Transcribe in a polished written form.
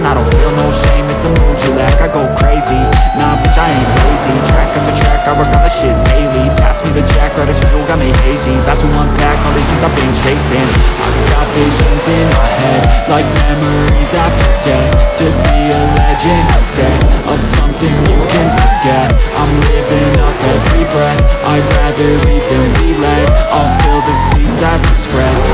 and I don't feel no shame. It's a mood you lack, I go crazy. Nah, bitch, I ain't lazy. Track after track, I work on the shit daily. Pass me the jack, right as fuel, got me hazy. About to unpack all these things I've been chasing. I got visions in my head, like memories after death. To be a legend instead of something you can forget. I'm living up every breath, I'd rather lead than be led. I'll fill the seats as I spread.